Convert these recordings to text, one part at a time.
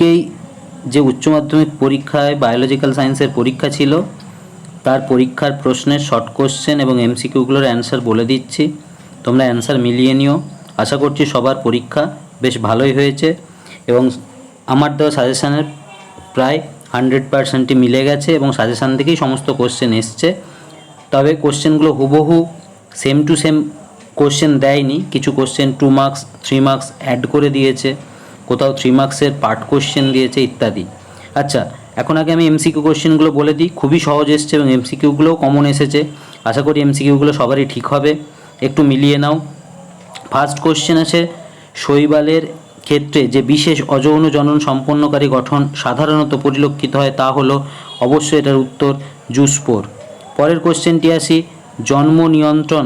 আজকেই যে উচ্চ মাধ্যমিক পরীক্ষায় বায়োলজিক্যাল সায়েন্সের পরীক্ষা ছিল তার পরীক্ষার প্রশ্নের শর্ট কোশ্চেন এবং এমসিকিউগুলোর অ্যান্সার বলে দিচ্ছি, তোমরা অ্যান্সার মিলিয়ে নিও। আশা করছি সবার পরীক্ষা বেশ ভালোই হয়েছে এবং আমার দেওয়া সাজেশানের প্রায় 100%ই মিলে গেছে এবং সাজেশান থেকেই সমস্ত কোশ্চেন এসছে। তবে কোশ্চেনগুলো হুবহু সেম টু সেম কোশ্চেন দেয়নি, কিছু কোশ্চেন 2 মার্কস 3 মার্কস অ্যাড করে দিয়েছে, কোথাও 3 মার্কসের পার্ট কোশ্চেন দিয়েছে ইত্যাদি। আচ্ছা, এখন আগে আমি এমসিকিউ কোশ্চেনগুলো বলে দিই। খুবই সহজ এসছে এবং এমসিকিউগুলোও কমন এসেছে। আশা করি এমসিকিউগুলো সবারই ঠিক হবে, একটু মিলিয়ে নাও। ফার্স্ট কোশ্চেন আছে, শৈবালের ক্ষেত্রে যে বিশেষ অযৌন জনন সম্পন্নকারী গঠন সাধারণত পরিলক্ষিত হয় তা হলো, অবশ্যই এটার উত্তর জুস্পোর। পরের কোশ্চেনটি আসি, জন্ম নিয়ন্ত্রণ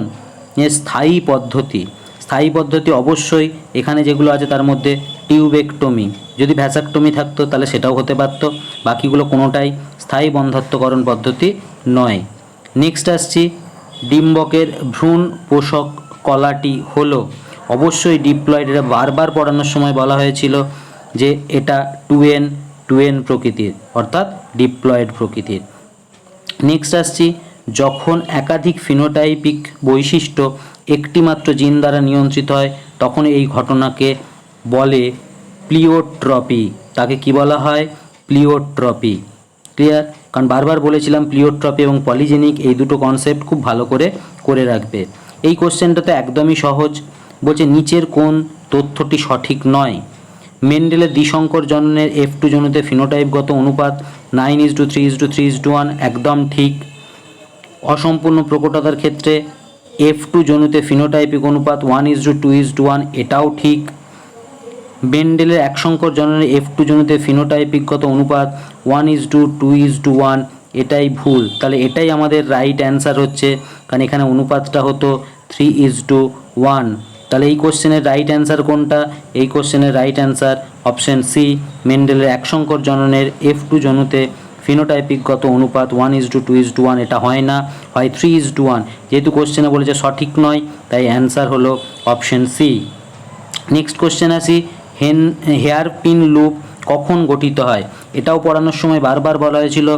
এর স্থায়ী পদ্ধতি। স্থায়ী পদ্ধতি অবশ্যই এখানে যেগুলো আছে তার মধ্যে টিউবেকটমি, যদি ভ্যাসাকটমি থাকতো তাহলে সেটাও হতে পারত, বাকিগুলো কোনোটাই স্থায়ী বন্ধ্যাত্বকরণ পদ্ধতি নয়। নেক্সট আসছি, ডিম্বকের ভ্রূণ পোষক কলাটি হলো, অবশ্যই ডিপ্লয়েড। এটা বারবার পড়ানোর সময় বলা হয়েছিল যে এটা 2n প্রকৃতির, অর্থাৎ ডিপ্লয়েড প্রকৃতির। নেক্সট আসছি, যখন একাধিক ফিনোটাইপিক বৈশিষ্ট্য একটিমাত্র জিন দ্বারা নিয়ন্ত্রিত হয় তখন এই ঘটনাকে বলে প্লিওট্রপি। তাকে কি বলা হয়? প্লিওট্রপি। ক্লিয়ার? কারণ বারবার বলেছিলাম প্লিওট্রপি এবং পলিজেনিক এই দুটো কনসেপ্ট খুব ভালো করে রাখবে। এই কোশ্চেনটা তো একদমই সহজ, বলছে নিচের কোন তথ্যটি সঠিক নয়? মেন্ডেলের দ্বিসংকর জননের F2 জনুতে ফিনোটাইপগত অনুপাত 9:3:3:1 একদম ঠিক। অসম্পূর্ণ প্রকটতার ক্ষেত্রে F2 জনুতে ফিনোটাইপিক অনুপাত 1:2:1 এটাও ঠিক। মেন্ডেলের একসংকর জননের F2 জনুতে ফিনোটাইপিকগত অনুপাত 1:2:1 এটাই ভুল। তাহলে এটাই আমাদের রাইট অ্যান্সার হচ্ছে, কারণ এখানে অনুপাতটা হতো 3:1। তাহলে এই কোশ্চেনের রাইট অ্যান্সার কোনটা? এই কোশ্চেনের রাইট অ্যান্সার অপশন সি, মেন্ডেলের একসংকর জননের F2 জনুতে ফিনোটাইপিকগত অনুপাত 1:2:1 এটা হয় না, হয় 3:1। যেহেতু কোশ্চেনে বলেছে সঠিক নয় তাই অ্যান্সার হলো অপশন সি। নেক্সট কোশ্চেন আসি, হেয়ার পিন লুপ কখন গঠিত হয়? এটাও পড়ানোর সময় বারবার বলা হয়েছিল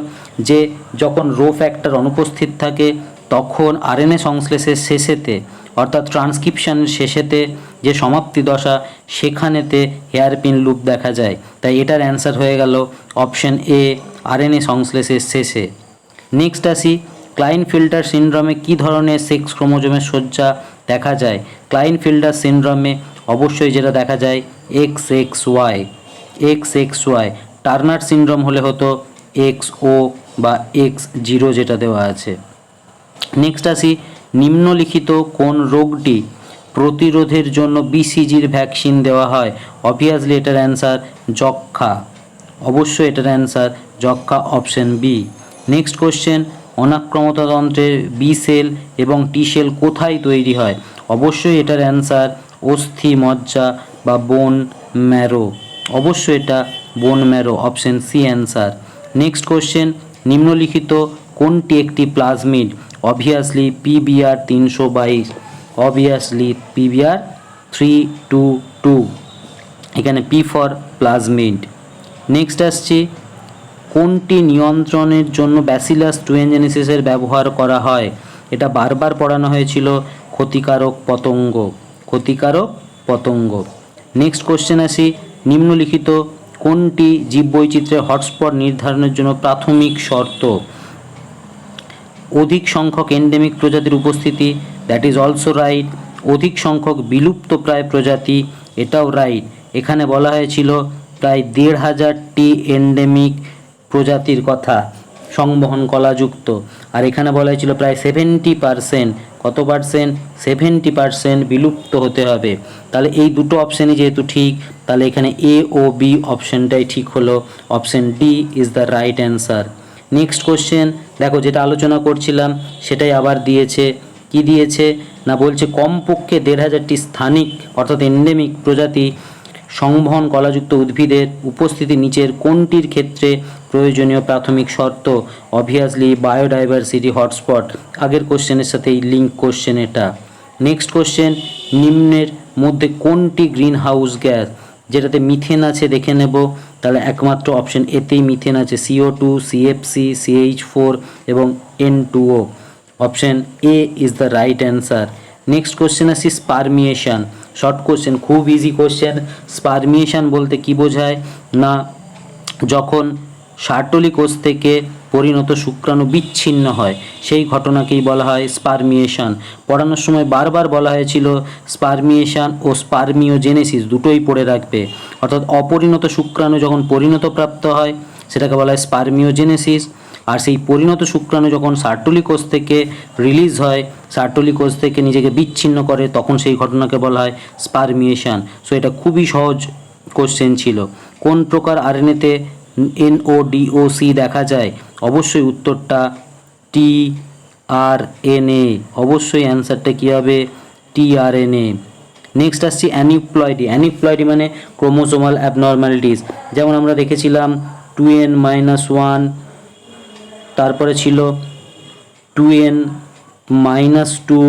যে যখন রো ফ্যাক্টর অনুপস্থিত থাকে তখন আরএনএ সংশ্লেষের শেষেতে, অর্থাৎ ট্রান্সক্রিপশনের শেষেতে যে সমাপ্তি দশা সেখানেতে হেয়ার পিন লুপ দেখা যায়। তাই এটার অ্যান্সার হয়ে গেল অপশন এ, আরএনএ সংশ্লেষের শেষে। নেক্সট আসি, ক্লাইনফিল্টার সিনড্রোমে কী ধরনের সেক্স ক্রোমোজোমের সজ্জা দেখা যায়? ক্লাইনফিল্টার সিনড্রোমে অবশ্যই যেটা দেখা যায় XXY। টার্নার সিনড্রোম হলে হতো XO বা X0 যেটা দেওয়া আছে। নেক্সট আসি, নিম্নলিখিত কোন রোগটি প্রতিরোধের জন্য BCGর ভ্যাকসিন দেওয়া হয়? অবভিয়াসলি এটার অ্যান্সার যক্ষ্মা, অবশ্যই এটার অ্যান্সার যক্ষ্মা, অপশন বি। নেক্সট কোশ্চেন, অনাক্রমতাতন্ত্রের বি সেল এবং টি সেল কোথায় তৈরি হয়? অবশ্যই এটার অ্যান্সার অস্থি মজ্জা বা বোন ম্যারো, অবশ্যই এটা bone marrow, option C answer. Next question, নিম্নলিখিত কোনটি একটি plasmid? Obviously PBr 322, obviously PBr 322, এখানে P ফর প্লাজমিড। নেক্সট আসছি, কোনটি নিয়ন্ত্রণের জন্য ব্যাসিলাস টুয়েনজেনেসিসের ব্যবহার করা হয়? এটা বারবার পড়ানো হয়েছিল, ক্ষতিকারক পতঙ্গ। নেক্সট কোশ্চেন আসি, নিম্নলিখিত কোনটি জীববৈচিত্র্যের হটস্পট নির্ধারণের জন্য প্রাথমিক শর্ত? অধিক সংখ্যক এন্ডেমিক প্রজাতির উপস্থিতি, দ্যাট ইজ অলসো রাইট। অধিক সংখ্যক বিলুপ্তপ্রায় প্রজাতি, এটাও রাইট। এখানে বলা হয়েছিল প্রায় 1,500টি এন্ডেমিক প্রজাতির কথা সংবহন কলাযুক্ত, আর এখানে বলা হয়েছিল প্রায় 70%, কত পার্সেন্ট? 70% বিলুপ্ত হতে হবে। তাহলে এই দুটো অপশানই যেহেতু ঠিক, তাহলে এখানে এ ও বি অপশানটাই ঠিক হলো, option D is the right answer. Next question দেখো, যেটা আলোচনা করছিলাম সেটাই আবার দিয়েছে। কি দিয়েছে না, বলছে কমপক্ষে 1,500টি স্থানিক অর্থাৎ এন্ডেমিক প্রজাতি সংবহন কলাযুক্ত উদ্ভিদের উপস্থিতি নিচের কোনটির ক্ষেত্রে প্রয়োজনীয় প্রাথমিক শর্ত? অবভিয়াসলি বায়োডাইভার্সিটি হটস্পট, আগের কোশ্চেনের সাথে এই লিঙ্ক কোশ্চেন এটা। নেক্সট কোশ্চেন, নিম্নের মধ্যে কোনটি গ্রিন হাউস গ্যাস? যেটাতে মিথেন আছে দেখে নেব, তাহলে একমাত্র অপশন এতেই মিথেন আছে, CO2, CFC, CH4 এবং N2O। Option A is the right answer. Next question আসছি স্পারমিয়েশন, শর্ট কোশ্চেন, খুব ইজি কোশ্চেন। স্পারমিয়েশন বলতে কি বোঝায় না, যখন সার্টলি কোষ থেকে পরিণত শুক্রাণু বিচ্ছিন্ন হয় সেই ঘটনাকেই বলা হয় স্পারমিয়েশন। পড়ানোর সময় বারবার বলা হয়েছিল স্পারমিয়েশন ও স্পারমিওজেনেসিস দুটোই পড়ে রাখবে, অর্থাৎ অপরিণত শুক্রাণু যখন পরিণত প্রাপ্ত হয় সেটাকে বলা হয় স্পারমিওজেনেসিস, আর সেই পরিণত শুক্রাণু যখন সার্টলি কোষ থেকে রিলিজ হয়, সার্টলি কোষ থেকে নিজেকে বিচ্ছিন্ন করে, তখন সেই ঘটনাকে বলা হয় স্পারমিয়েশন। সো এটা খুবই সহজ কোশ্চেন ছিল। কোন প্রকার আরএনএতে NODOC দেখা যায়? অবশ্যই উত্তরটা tRNA, অবশ্যই অ্যান্সারটা কী হবে tRNA। নেক্সট আসছি অ্যানিপ্লয়েডি। অ্যানিপ্লয়েডি মানে ক্রোমোজোমাল অ্যাবনর্ম্যালিটিস, যেমন আমরা দেখেছিলাম 2n-1, তারপরে ছিল 2n-2,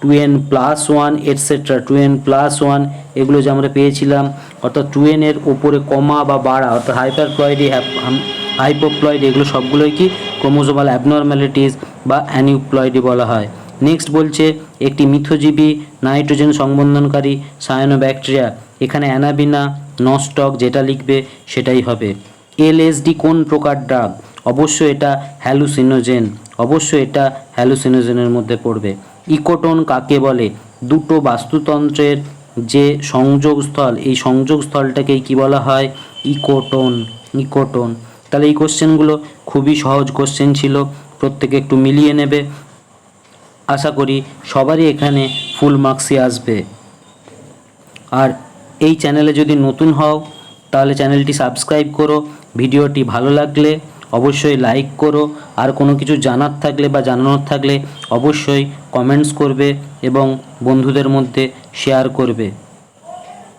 2n+1 এটসেট্রা, 2n+1, এগুলো যে আমরা পেয়েছিলাম, অর্থাৎ 2n এর ওপরে কমা বা বাড়া, অর্থাৎ হাইপারপ্লয়েডি, হাইপোপ্লয়েডি, এগুলো সবগুলোই কি ক্রোমোজোমাল অ্যাবনর্ম্যালিটিস বা অ্যানিপ্লয়েডি বলা হয়। নেক্সট বলছে একটি মিথজীবী নাইট্রোজেন সংবন্ধনকারী সায়ানোব্যাকটেরিয়া, এখানে অ্যানাবিনা, নস্টক, যেটা লিখবে সেটাই হবে। LSD কোন প্রকার ড্রাগ? অবশ্যই এটা হ্যালুসিনোজেন, অবশ্যই এটা হ্যালুসিনোজেনের মধ্যে পড়বে। ইকোটোন কাকে বলে? দুটো বাস্তুতন্ত্রের যে সংযোগস্থল, এই সংযোগস্থলটাকেই কি বলা হয়? Ecotone, ecotone. তাহলে এই কোশ্চেনগুলো খুবই সহজ কোশ্চেন ছিল, প্রত্যেকে একটু মিলিয়ে নেবে। আশা করি সবারই এখানে ফুল মার্কসই আসবে। আর এই চ্যানেলে যদি নতুন হও তাহলে চ্যানেলটি সাবস্ক্রাইব করো, ভিডিওটি ভালো লাগলে অবশ্যই লাইক করো, আর কোনো কিছু জানার থাকলে বা জানানোর থাকলে অবশ্যই কমেন্টস করবে এবং বন্ধুদের মধ্যে শেয়ার করবে।